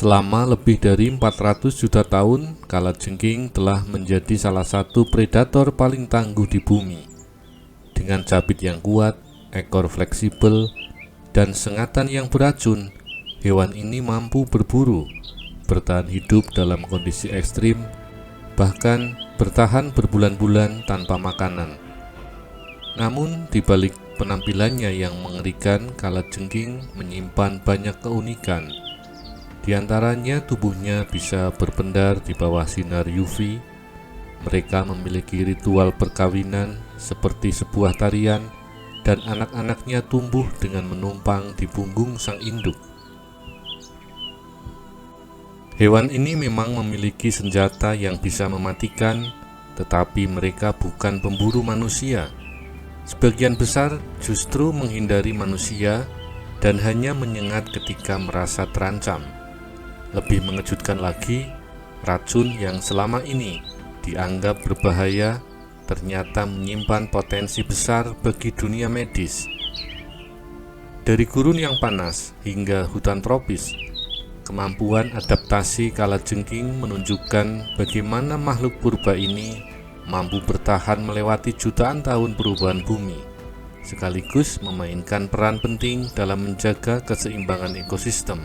Selama lebih dari 400 juta tahun, kalajengking telah menjadi salah satu predator paling tangguh di bumi. Dengan capit yang kuat, ekor fleksibel, dan sengatan yang beracun, hewan ini mampu berburu, bertahan hidup dalam kondisi ekstrim, bahkan bertahan berbulan-bulan tanpa makanan. Namun, di balik penampilannya yang mengerikan, kalajengking menyimpan banyak keunikan. Di antaranya tubuhnya bisa berpendar di bawah sinar UV. Mereka memiliki ritual perkawinan seperti sebuah tarian, dan anak-anaknya tumbuh dengan menumpang di punggung sang induk. Hewan ini memang memiliki senjata yang bisa mematikan, tetapi mereka bukan pemburu manusia. Sebagian besar justru menghindari manusia dan hanya menyengat ketika merasa terancam. Lebih mengejutkan lagi, racun yang selama ini dianggap berbahaya ternyata menyimpan potensi besar bagi dunia medis. Dari gurun yang panas hingga hutan tropis, kemampuan adaptasi kalajengking menunjukkan bagaimana makhluk purba ini mampu bertahan melewati jutaan tahun perubahan bumi, sekaligus memainkan peran penting dalam menjaga keseimbangan ekosistem.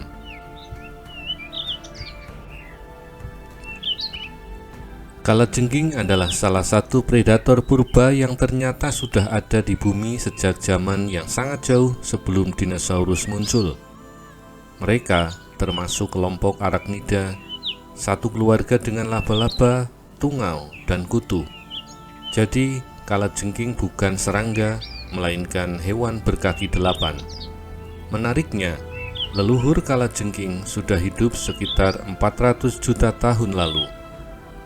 Kalajengking adalah salah satu predator purba yang ternyata sudah ada di bumi sejak zaman yang sangat jauh sebelum dinosaurus muncul. Mereka termasuk kelompok arachnida, satu keluarga dengan laba-laba, tungau, dan kutu. Jadi, kalajengking bukan serangga, melainkan hewan berkaki 8. Menariknya, leluhur kalajengking sudah hidup sekitar 400 juta tahun lalu.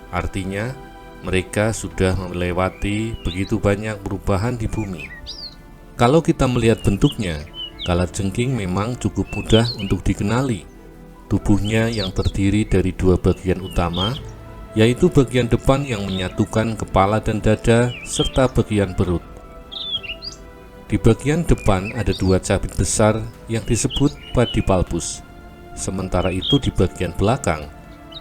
Artinya, mereka sudah melewati begitu banyak perubahan di bumi. Kalau kita melihat bentuknya, kalajengking memang cukup mudah untuk dikenali. Tubuhnya yang terdiri dari dua bagian utama, yaitu bagian depan yang menyatukan kepala dan dada, serta bagian perut. Di bagian depan ada dua capit besar yang disebut pedipalpus. Sementara itu di bagian belakang,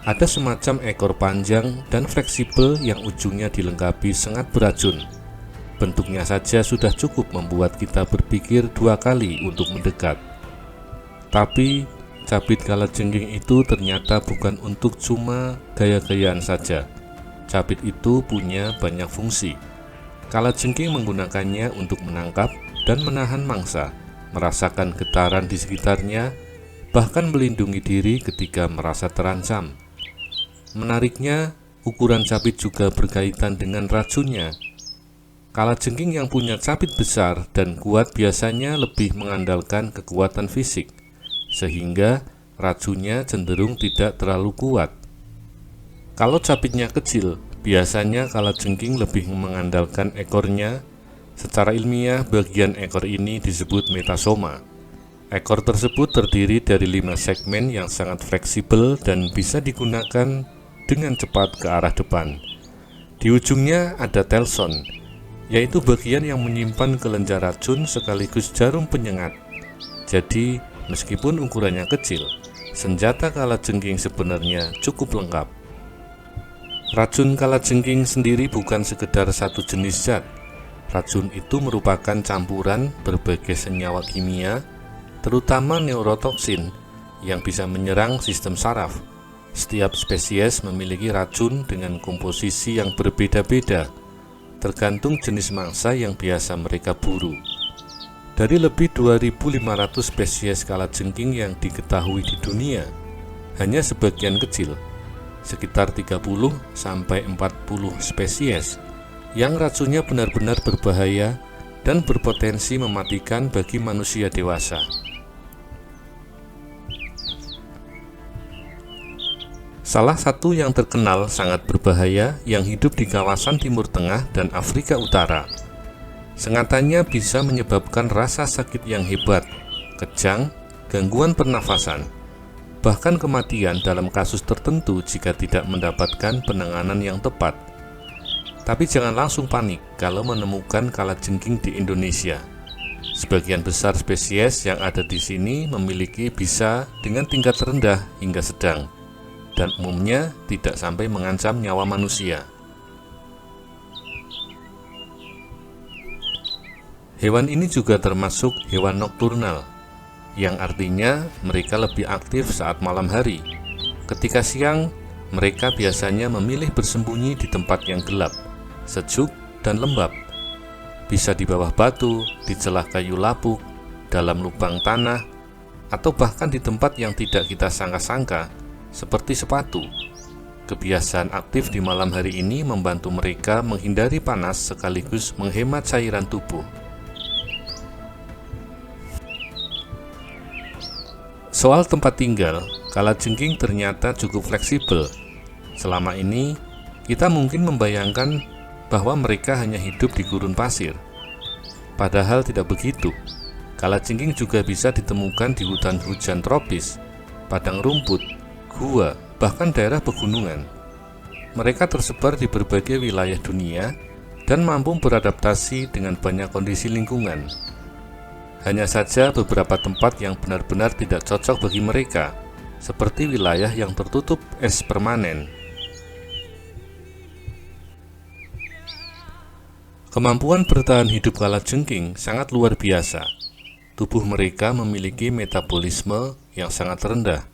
ada semacam ekor panjang dan fleksibel yang ujungnya dilengkapi sengat beracun. Bentuknya saja sudah cukup membuat kita berpikir dua kali untuk mendekat. Tapi, capit kalajengking itu ternyata bukan untuk cuma gaya-gayaan saja. Capit itu punya banyak fungsi. Kalajengking menggunakannya untuk menangkap dan menahan mangsa, merasakan getaran di sekitarnya, bahkan melindungi diri ketika merasa terancam. Menariknya, ukuran capit juga berkaitan dengan racunnya. Kalajengking yang punya capit besar dan kuat biasanya lebih mengandalkan kekuatan fisik, sehingga racunnya cenderung tidak terlalu kuat. Kalau capitnya kecil, biasanya kalajengking lebih mengandalkan ekornya. Secara ilmiah, bagian ekor ini disebut metasoma. Ekor tersebut terdiri dari 5 segmen yang sangat fleksibel dan bisa digunakan dengan cepat ke arah depan. Di ujungnya ada telson, yaitu bagian yang menyimpan kelenjar racun sekaligus jarum penyengat. Jadi, meskipun ukurannya kecil, senjata kalajengking sebenarnya cukup lengkap. Racun kalajengking sendiri bukan sekedar satu jenis zat. Racun itu merupakan campuran berbagai senyawa kimia, terutama neurotoksin, yang bisa menyerang sistem saraf. Setiap spesies memiliki racun dengan komposisi yang berbeda-beda, tergantung jenis mangsa yang biasa mereka buru. Dari lebih 2.500 spesies kalajengking yang diketahui di dunia, hanya sebagian kecil, sekitar 30-40 spesies, yang racunnya benar-benar berbahaya dan berpotensi mematikan bagi manusia dewasa. Salah satu yang terkenal sangat berbahaya yang hidup di kawasan Timur Tengah dan Afrika Utara. Sengatannya bisa menyebabkan rasa sakit yang hebat, kejang, gangguan pernafasan, bahkan kematian dalam kasus tertentu jika tidak mendapatkan penanganan yang tepat. Tapi jangan langsung panik kalau menemukan kalajengking di Indonesia. Sebagian besar spesies yang ada di sini memiliki bisa dengan tingkat rendah hingga sedang, dan umumnya tidak sampai mengancam nyawa manusia. Hewan ini juga termasuk hewan nokturnal, yang artinya mereka lebih aktif saat malam hari. Ketika siang, mereka biasanya memilih bersembunyi di tempat yang gelap, sejuk, dan lembab. Bisa di bawah batu, di celah kayu lapuk, dalam lubang tanah, atau bahkan di tempat yang tidak kita sangka-sangka, seperti sepatu. Kebiasaan aktif di malam hari ini membantu mereka menghindari panas sekaligus menghemat cairan tubuh. Soal tempat tinggal, kalajengking ternyata cukup fleksibel. Selama ini, kita mungkin membayangkan bahwa mereka hanya hidup di gurun pasir. Padahal tidak begitu. Kalajengking juga bisa ditemukan di hutan hujan tropis, padang rumput, gua, bahkan daerah pegunungan. Mereka tersebar di berbagai wilayah dunia dan mampu beradaptasi dengan banyak kondisi lingkungan. Hanya saja beberapa tempat yang benar-benar tidak cocok bagi mereka, seperti wilayah yang tertutup es permanen. Kemampuan bertahan hidup kalajengking sangat luar biasa. Tubuh mereka memiliki metabolisme yang sangat rendah.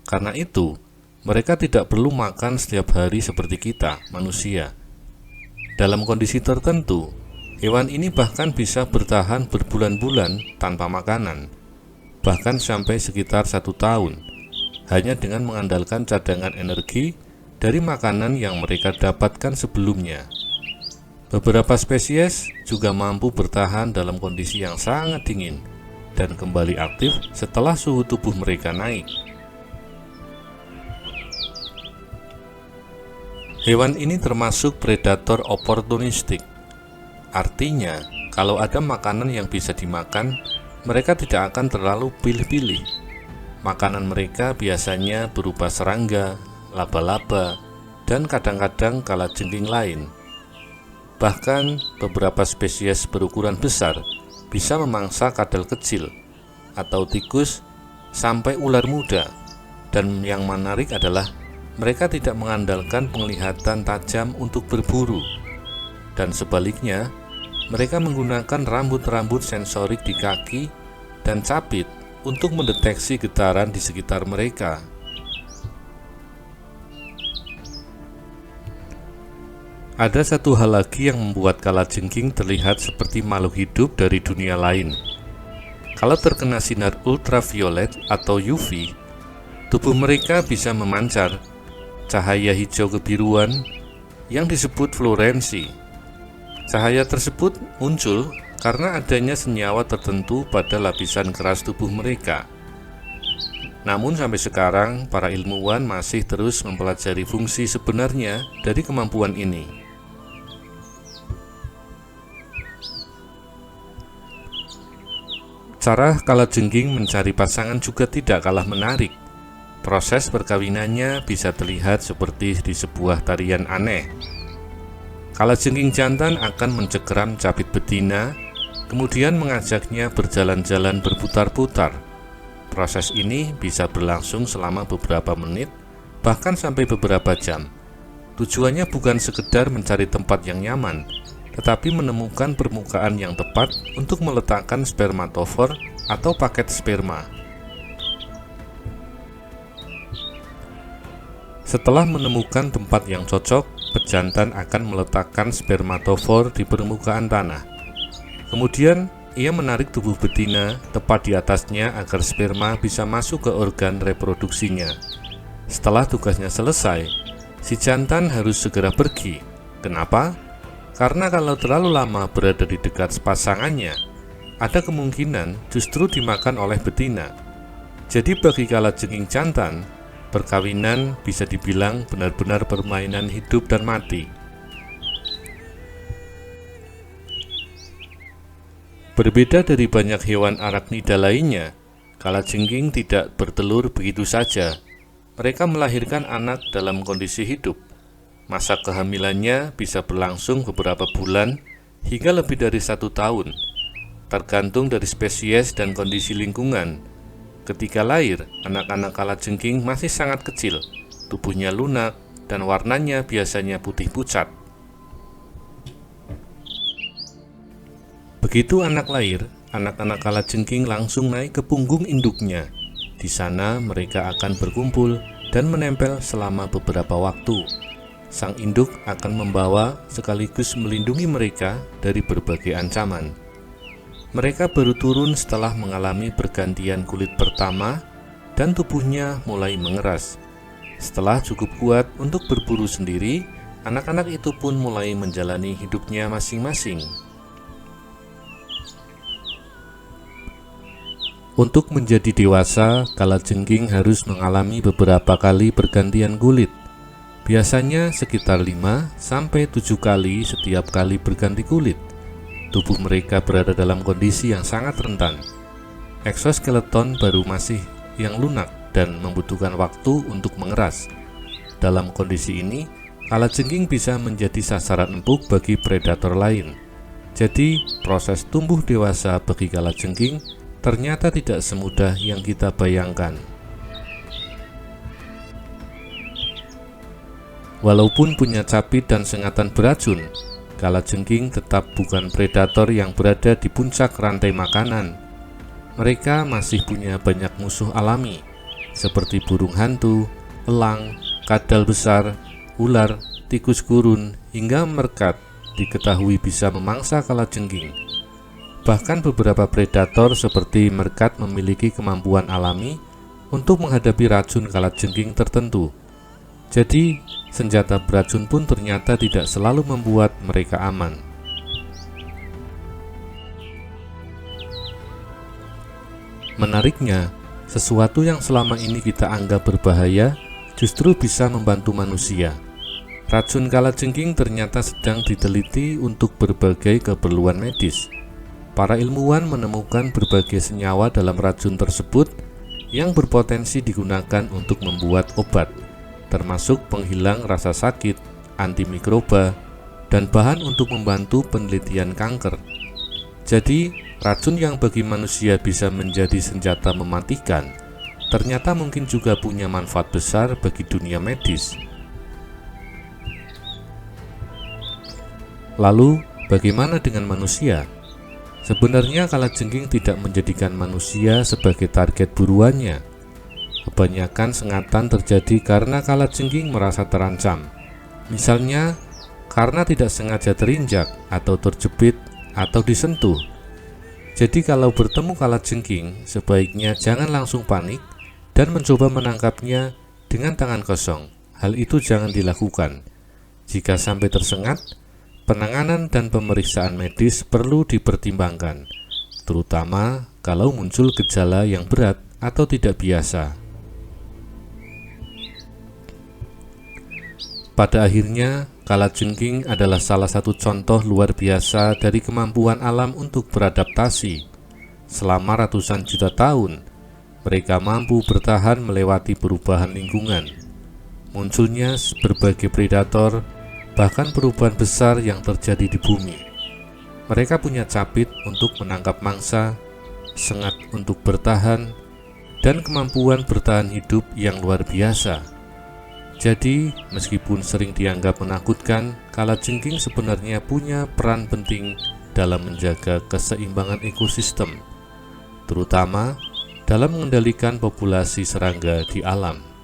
Karena itu, mereka tidak perlu makan setiap hari seperti kita, manusia. Dalam kondisi tertentu, hewan ini bahkan bisa bertahan berbulan-bulan tanpa makanan, bahkan sampai sekitar 1 tahun, hanya dengan mengandalkan cadangan energi dari makanan yang mereka dapatkan sebelumnya. Beberapa spesies juga mampu bertahan dalam kondisi yang sangat dingin dan kembali aktif setelah suhu tubuh mereka naik. Hewan ini termasuk predator oportunistik. Artinya, kalau ada makanan yang bisa dimakan, mereka tidak akan terlalu pilih-pilih. Makanan mereka biasanya berupa serangga, laba-laba, dan kadang-kadang kalajengking lain. Bahkan, beberapa spesies berukuran besar bisa memangsa kadal kecil, atau tikus, sampai ular muda. Dan yang menarik adalah, mereka tidak mengandalkan penglihatan tajam untuk berburu. Dan sebaliknya, mereka menggunakan rambut-rambut sensorik di kaki dan capit untuk mendeteksi getaran di sekitar mereka. Ada satu hal lagi yang membuat kalajengking terlihat seperti makhluk hidup dari dunia lain. Kalau terkena sinar ultraviolet atau UV, tubuh mereka bisa memancar cahaya hijau kebiruan yang disebut fluorensi. Cahaya tersebut muncul karena adanya senyawa tertentu pada lapisan keras tubuh mereka. Namun sampai sekarang, para ilmuwan masih terus mempelajari fungsi sebenarnya dari kemampuan ini. Cara kalajengking mencari pasangan juga tidak kalah menarik. Proses perkawinannya bisa terlihat seperti di sebuah tarian aneh. Kalajengking jantan akan mencengkeram capit betina, kemudian mengajaknya berjalan-jalan berputar-putar. Proses ini bisa berlangsung selama beberapa menit, bahkan sampai beberapa jam. Tujuannya bukan sekedar mencari tempat yang nyaman, tetapi menemukan permukaan yang tepat untuk meletakkan spermatofor atau paket sperma. Setelah menemukan tempat yang cocok, pejantan akan meletakkan spermatofor di permukaan tanah. Kemudian, ia menarik tubuh betina tepat di atasnya agar sperma bisa masuk ke organ reproduksinya. Setelah tugasnya selesai, si jantan harus segera pergi. Kenapa? Karena kalau terlalu lama berada di dekat pasangannya, ada kemungkinan justru dimakan oleh betina. Jadi bagi kalajengking jantan, perkawinan bisa dibilang benar-benar permainan hidup dan mati. Berbeda dari banyak hewan arachnida lainnya, kalajengking tidak bertelur begitu saja. Mereka melahirkan anak dalam kondisi hidup. Masa kehamilannya bisa berlangsung beberapa bulan hingga lebih dari 1 tahun. tergantung dari spesies dan kondisi lingkungan. Ketika lahir, anak-anak kalajengking masih sangat kecil, tubuhnya lunak, dan warnanya biasanya putih pucat. Begitu anak lahir, anak-anak kalajengking langsung naik ke punggung induknya. Di sana mereka akan berkumpul dan menempel selama beberapa waktu. Sang induk akan membawa sekaligus melindungi mereka dari berbagai ancaman. Mereka baru turun setelah mengalami pergantian kulit pertama dan tubuhnya mulai mengeras. Setelah cukup kuat untuk berburu sendiri, anak-anak itu pun mulai menjalani hidupnya masing-masing. Untuk menjadi dewasa, kalajengking harus mengalami beberapa kali pergantian kulit. Biasanya sekitar 5-7 kali setiap kali berganti kulit. Tubuh mereka berada dalam kondisi yang sangat rentan. Eksoskeleton baru masih yang lunak dan membutuhkan waktu untuk mengeras. Dalam kondisi ini, kalajengking bisa menjadi sasaran empuk bagi predator lain. Jadi, proses tumbuh dewasa bagi kalajengking ternyata tidak semudah yang kita bayangkan. Walaupun punya capit dan sengatan beracun, kalajengking tetap bukan predator yang berada di puncak rantai makanan. Mereka masih punya banyak musuh alami, seperti burung hantu, elang, kadal besar, ular, tikus gurun, hingga merkat diketahui bisa memangsa kalajengking. Bahkan beberapa predator seperti merkat memiliki kemampuan alami untuk menghadapi racun kalajengking tertentu. Jadi, senjata beracun pun ternyata tidak selalu membuat mereka aman. Menariknya, sesuatu yang selama ini kita anggap berbahaya justru bisa membantu manusia. Racun kalajengking ternyata sedang diteliti untuk berbagai keperluan medis. Para ilmuwan menemukan berbagai senyawa dalam racun tersebut yang berpotensi digunakan untuk membuat obat, termasuk penghilang rasa sakit, antimikroba, dan bahan untuk membantu penelitian kanker. Jadi, racun yang bagi manusia bisa menjadi senjata mematikan, ternyata mungkin juga punya manfaat besar bagi dunia medis. Lalu, bagaimana dengan manusia? Sebenarnya kalajengking tidak menjadikan manusia sebagai target buruannya. Kebanyakan sengatan terjadi karena kalajengking merasa terancam. Misalnya, karena tidak sengaja terinjak atau terjepit atau disentuh. Jadi kalau bertemu kalajengking, sebaiknya jangan langsung panik dan mencoba menangkapnya dengan tangan kosong. Hal itu jangan dilakukan. Jika sampai tersengat, penanganan dan pemeriksaan medis perlu dipertimbangkan, terutama kalau muncul gejala yang berat atau tidak biasa. Pada akhirnya, kalajengking adalah salah satu contoh luar biasa dari kemampuan alam untuk beradaptasi. Selama ratusan juta tahun, mereka mampu bertahan melewati perubahan lingkungan. Munculnya berbagai predator, bahkan perubahan besar yang terjadi di bumi. Mereka punya capit untuk menangkap mangsa, sengat untuk bertahan, dan kemampuan bertahan hidup yang luar biasa. Jadi, meskipun sering dianggap menakutkan, kalajengking sebenarnya punya peran penting dalam menjaga keseimbangan ekosistem, terutama dalam mengendalikan populasi serangga di alam.